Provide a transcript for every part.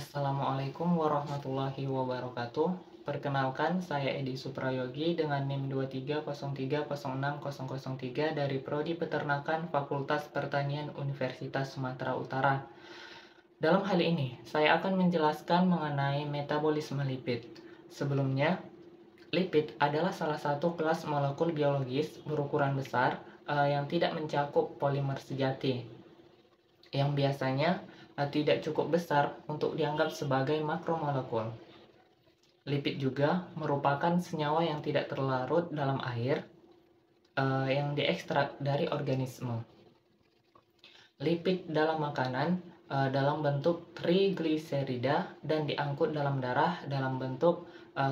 Assalamualaikum warahmatullahi wabarakatuh. Perkenalkan, saya Edi Suprayogi dengan NIM 2303060003 dari Prodi Peternakan Fakultas Pertanian Universitas Sumatera Utara. Dalam hal ini, saya akan menjelaskan mengenai metabolisme lipid. Sebelumnya, lipid adalah salah satu kelas molekul biologis berukuran besar yang tidak mencakup polimer sejati, yang biasanya tidak cukup besar untuk dianggap sebagai makromolekul. Lipid juga merupakan senyawa yang tidak terlarut dalam air yang diekstrak dari organisme. Lipid dalam makanan dalam bentuk trigliserida dan diangkut dalam darah dalam bentuk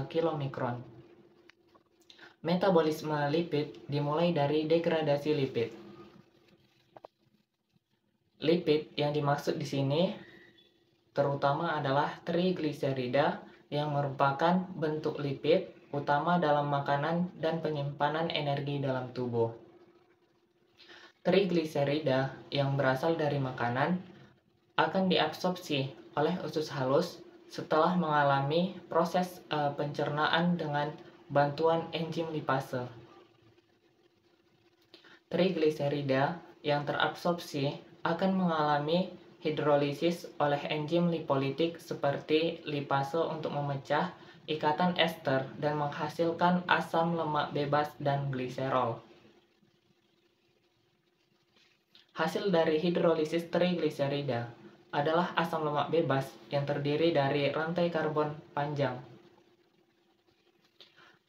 kilomikron. Metabolisme lipid dimulai dari degradasi lipid. Lipid yang dimaksud di sini terutama adalah trigliserida yang merupakan bentuk lipid utama dalam makanan dan penyimpanan energi dalam tubuh. Trigliserida yang berasal dari makanan akan diabsorpsi oleh usus halus setelah mengalami proses pencernaan dengan bantuan enzim lipase. Trigliserida yang terabsorpsi akan mengalami hidrolisis oleh enzim lipolitik seperti lipase untuk memecah ikatan ester dan menghasilkan asam lemak bebas dan gliserol. Hasil dari hidrolisis trigliserida adalah asam lemak bebas yang terdiri dari rantai karbon panjang.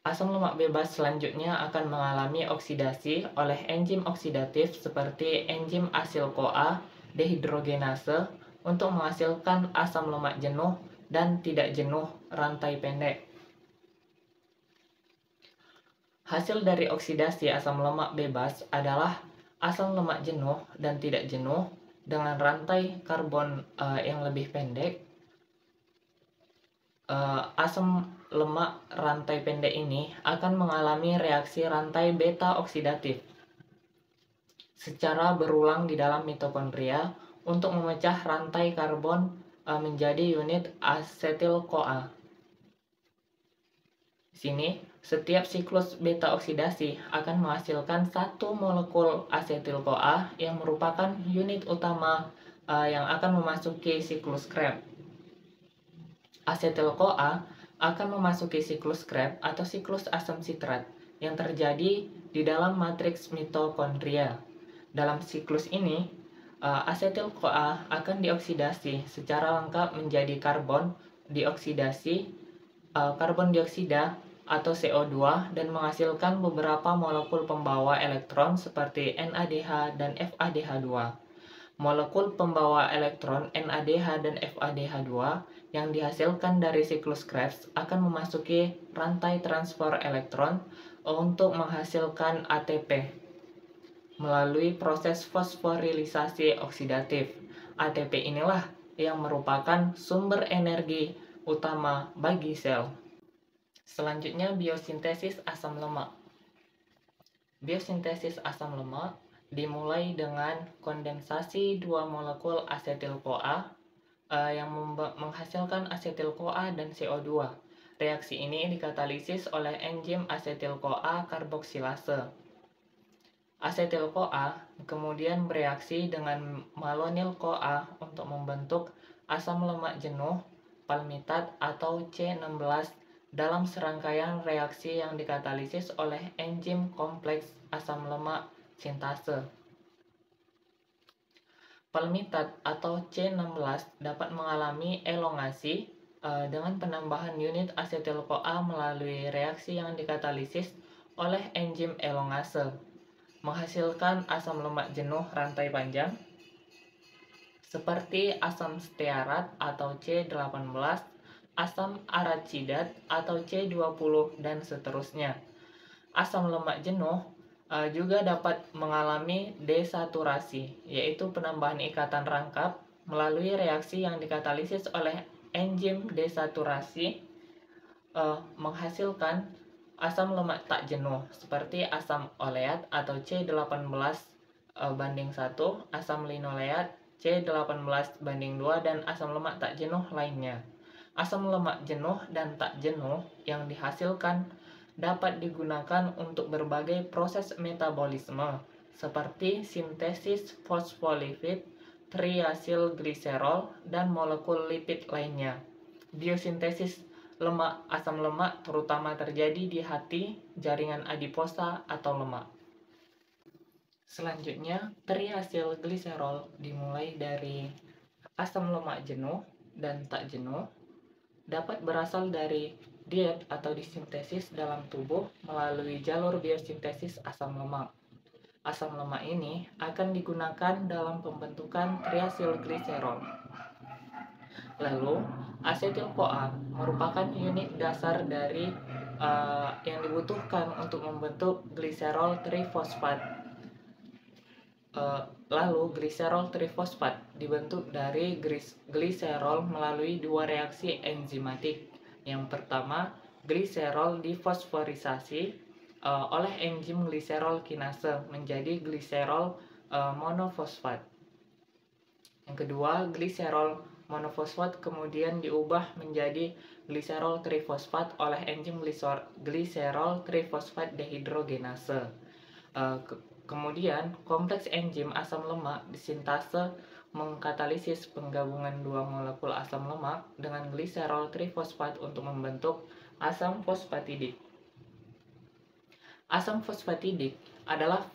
Asam lemak bebas selanjutnya akan mengalami oksidasi oleh enzim oksidatif seperti enzim asil-CoA dehidrogenase untuk menghasilkan asam lemak jenuh dan tidak jenuh rantai pendek. Hasil dari oksidasi asam lemak bebas adalah asam lemak jenuh dan tidak jenuh dengan rantai karbon yang lebih pendek. Asam lemak rantai pendek ini akan mengalami reaksi rantai beta oksidatif secara berulang di dalam mitokondria untuk memecah rantai karbon menjadi unit asetil-CoA. Di sini, setiap siklus beta oksidasi akan menghasilkan satu molekul asetil-CoA yang merupakan unit utama yang akan memasuki siklus Krebs. Asetil-CoA akan memasuki siklus Krebs atau siklus asam sitrat yang terjadi di dalam matriks mitokondria. Dalam siklus ini, asetil-CoA akan dioksidasi secara lengkap menjadi karbon dioksida atau CO2 dan menghasilkan beberapa molekul pembawa elektron seperti NADH dan FADH2. Molekul pembawa elektron NADH dan FADH2 yang dihasilkan dari siklus Krebs akan memasuki rantai transfer elektron untuk menghasilkan ATP melalui proses fosforilisasi oksidatif. ATP inilah yang merupakan sumber energi utama bagi sel. Selanjutnya, biosintesis asam lemak. Biosintesis asam lemak dimulai dengan kondensasi dua molekul asetil-CoA yang menghasilkan asetil-CoA dan CO2. Reaksi ini dikatalisis oleh enzim asetil-CoA karboksilase. Asetil-CoA kemudian bereaksi dengan malonyl-CoA untuk membentuk asam lemak jenuh palmitat atau C16 dalam serangkaian reaksi yang dikatalisis oleh enzim kompleks asam lemak sintase. Palmitat atau C16 dapat mengalami elongasi dengan penambahan unit asetil-CoA melalui reaksi yang dikatalisis oleh enzim elongase, menghasilkan asam lemak jenuh rantai panjang seperti asam stearat atau C18, asam arachidat atau C20, dan seterusnya. Asam lemak jenuh juga dapat mengalami desaturasi, yaitu penambahan ikatan rangkap melalui reaksi yang dikatalisis oleh enzim desaturasi menghasilkan asam lemak tak jenuh seperti asam oleat atau C18 banding 1, asam linoleat C18/2 dan asam lemak tak jenuh lainnya. Asam lemak jenuh dan tak jenuh yang dihasilkan dapat digunakan untuk berbagai proses metabolisme seperti sintesis fosfolipid, triasilgliserol, dan molekul lipid lainnya. Biosintesis asam lemak terutama terjadi di hati, jaringan adiposa, atau lemak. Selanjutnya, triasilgliserol dimulai dari asam lemak jenuh dan tak jenuh, dapat berasal dari diet atau disintesis dalam tubuh melalui jalur biosintesis asam lemak. Asam lemak ini akan digunakan dalam pembentukan triasilgliserol. Lalu, asetil-CoA merupakan unit dasar dari yang dibutuhkan untuk membentuk gliserol trifosfat. Lalu, gliserol trifosfat dibentuk dari gliserol melalui dua reaksi enzimatik. Yang pertama, gliserol difosforisasi oleh enzim gliserol kinase menjadi gliserol monofosfat. Yang kedua, gliserol monofosfat kemudian diubah menjadi gliserol trifosfat oleh enzim gliserol trifosfat dehidrogenase. Kemudian, kompleks enzim asam lemak disintase mengkatalisis penggabungan dua molekul asam lemak dengan gliserol trifosfat untuk membentuk asam fosfatidik. Asam fosfatidik adalah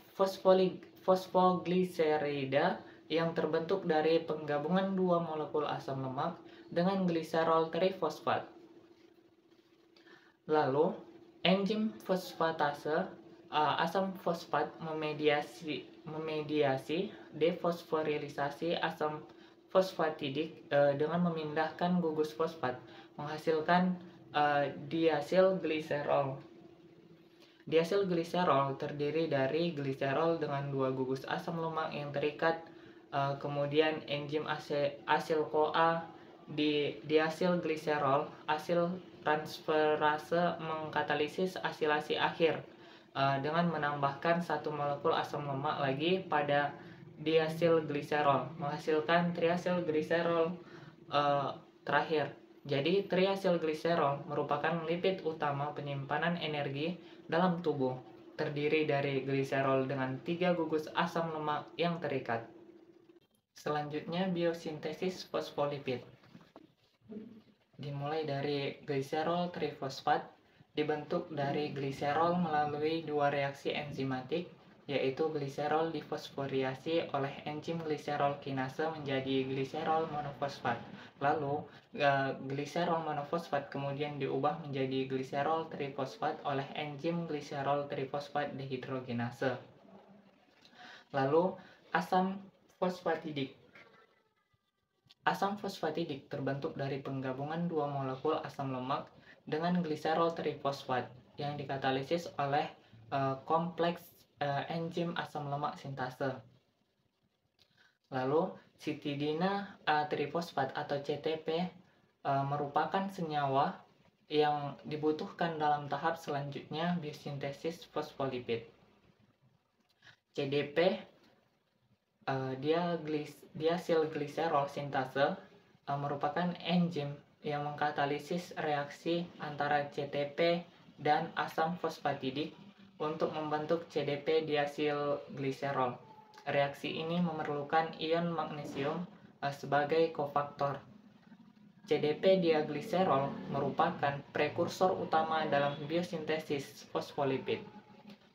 fosfogliserida yang terbentuk dari penggabungan dua molekul asam lemak dengan gliserol trifosfat. Lalu, enzim fosfatase asam fosfat memediasi defosforilisasi asam fosfatidik dengan memindahkan gugus fosfat, menghasilkan diasilgliserol. Diasilgliserol terdiri dari gliserol dengan dua gugus asam lemak yang terikat, kemudian enzim asil-CoA di diasilgliserol, asil transferase mengkatalisis asilasi akhir dengan menambahkan satu molekul asam lemak lagi pada diasilgliserol, menghasilkan triasilgliserol terakhir. Jadi, triasilgliserol merupakan lipid utama penyimpanan energi dalam tubuh, terdiri dari gliserol dengan 3 gugus asam lemak yang terikat. Selanjutnya, biosintesis fosfolipid. Dimulai dari gliserol trifosfat, dibentuk dari gliserol melalui dua reaksi enzimatik, yaitu gliserol difosforiasi oleh enzim gliserol kinase menjadi gliserol monofosfat. Lalu, gliserol monofosfat kemudian diubah menjadi gliserol trifosfat oleh enzim gliserol trifosfat dehidrogenase. Lalu, asam fosfatidik. Asam fosfatidik terbentuk dari penggabungan dua molekul asam lemak dengan gliserol trifosfat yang dikatalisis oleh kompleks enzim asam lemak sintase. Lalu, sitidina trifosfat atau CTP merupakan senyawa yang dibutuhkan dalam tahap selanjutnya biosintesis fosfolipid. CDP diasilgliserol sintase merupakan enzim yang mengkatalisis reaksi antara CTP dan asam fosfatidik untuk membentuk CDP diasilgliserol. Reaksi ini memerlukan ion magnesium sebagai kofaktor. CDP diagliserol merupakan prekursor utama dalam biosintesis fosfolipid.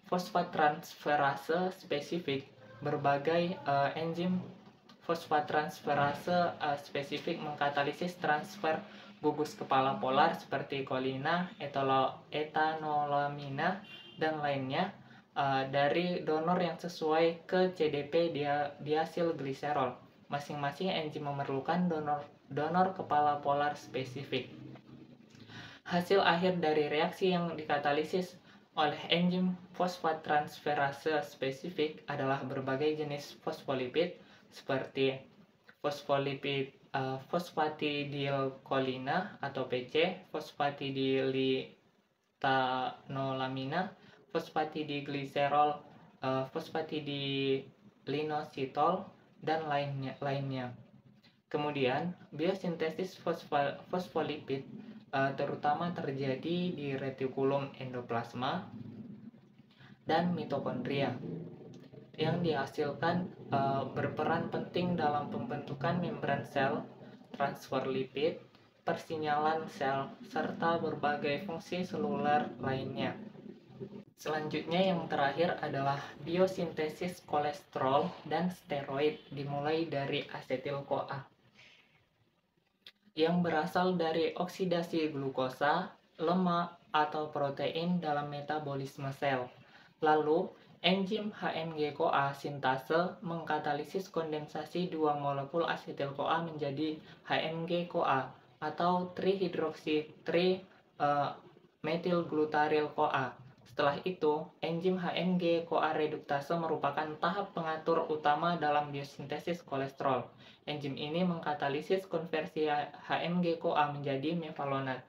Fosfat transferase spesifik. Berbagai enzim fosfat transferase spesifik mengkatalisis transfer gugus kepala polar seperti kolina, etanolamina, dan lainnya dari donor yang sesuai ke CDP diasilgliserol. Masing-masing enzim memerlukan donor kepala polar spesifik. Hasil akhir dari reaksi yang dikatalisis oleh enzim fosfat transferase spesifik adalah berbagai jenis fosfolipid seperti fosfatidilkolina atau PC, fosfatidilitanolamina, fosfatidigliserol, fosfatidilinositol, dan lainnya. Kemudian, biosintesis fosfolipid terutama terjadi di retikulum endoplasma dan mitokondria yang dihasilkan berperan penting dalam pembentukan membran sel, transfer lipid, persinyalan sel, serta berbagai fungsi seluler lainnya. Selanjutnya yang terakhir adalah biosintesis kolesterol dan steroid dimulai dari asetil-CoA yang berasal dari oksidasi glukosa, lemak, atau protein dalam metabolisme sel. Lalu, enzim HMG-CoA sintase mengkatalisis kondensasi dua molekul asetil-CoA menjadi HMG-CoA atau trihidroksi-3-metylglutaryl-CoA. Setelah itu, enzim HMG-CoA reduktase merupakan tahap pengatur utama dalam biosintesis kolesterol. Enzim ini mengkatalisis konversi HMG-CoA menjadi mevalonat.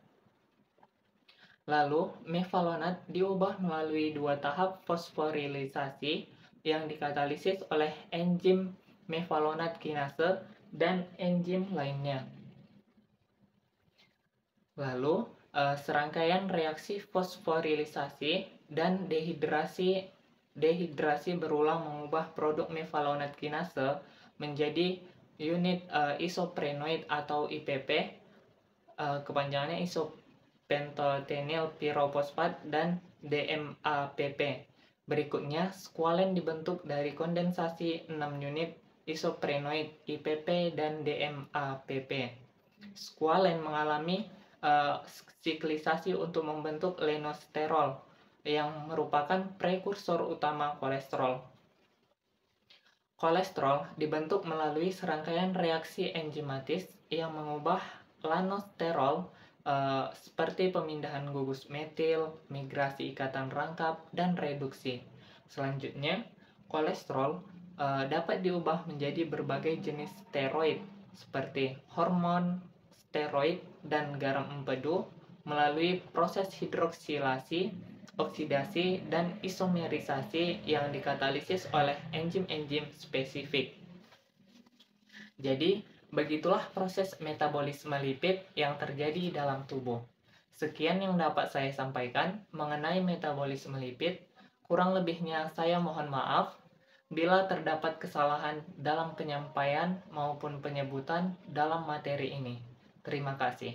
Lalu, mevalonat diubah melalui dua tahap fosforilisasi yang dikatalisis oleh enzim mevalonat kinase dan enzim lainnya. Lalu, serangkaian reaksi fosforilisasi dan dehidrasi berulang mengubah produk mevalonat kinase menjadi unit isoprenoid atau IPP, kepanjangannya isopentotenyl pirofosfat dan DMAPP. Berikutnya, skualen dibentuk dari kondensasi 6 unit isoprenoid IPP dan DMAPP. Skualen mengalami siklisasi untuk membentuk lenosterol yang merupakan prekursor utama kolesterol. Kolesterol dibentuk melalui serangkaian reaksi enzimatis yang mengubah lanosterol seperti pemindahan gugus metil, migrasi ikatan rangkap, dan reduksi. Selanjutnya, kolesterol dapat diubah menjadi berbagai jenis steroid seperti hormon, steroid, dan garam empedu melalui proses hidroksilasi, oksidasi, dan isomerisasi yang dikatalisis oleh enzim-enzim spesifik. Jadi, begitulah proses metabolisme lipid yang terjadi dalam tubuh. Sekian yang dapat saya sampaikan mengenai metabolisme lipid. Kurang lebihnya saya mohon maaf bila terdapat kesalahan dalam penyampaian maupun penyebutan dalam materi ini. Terima kasih.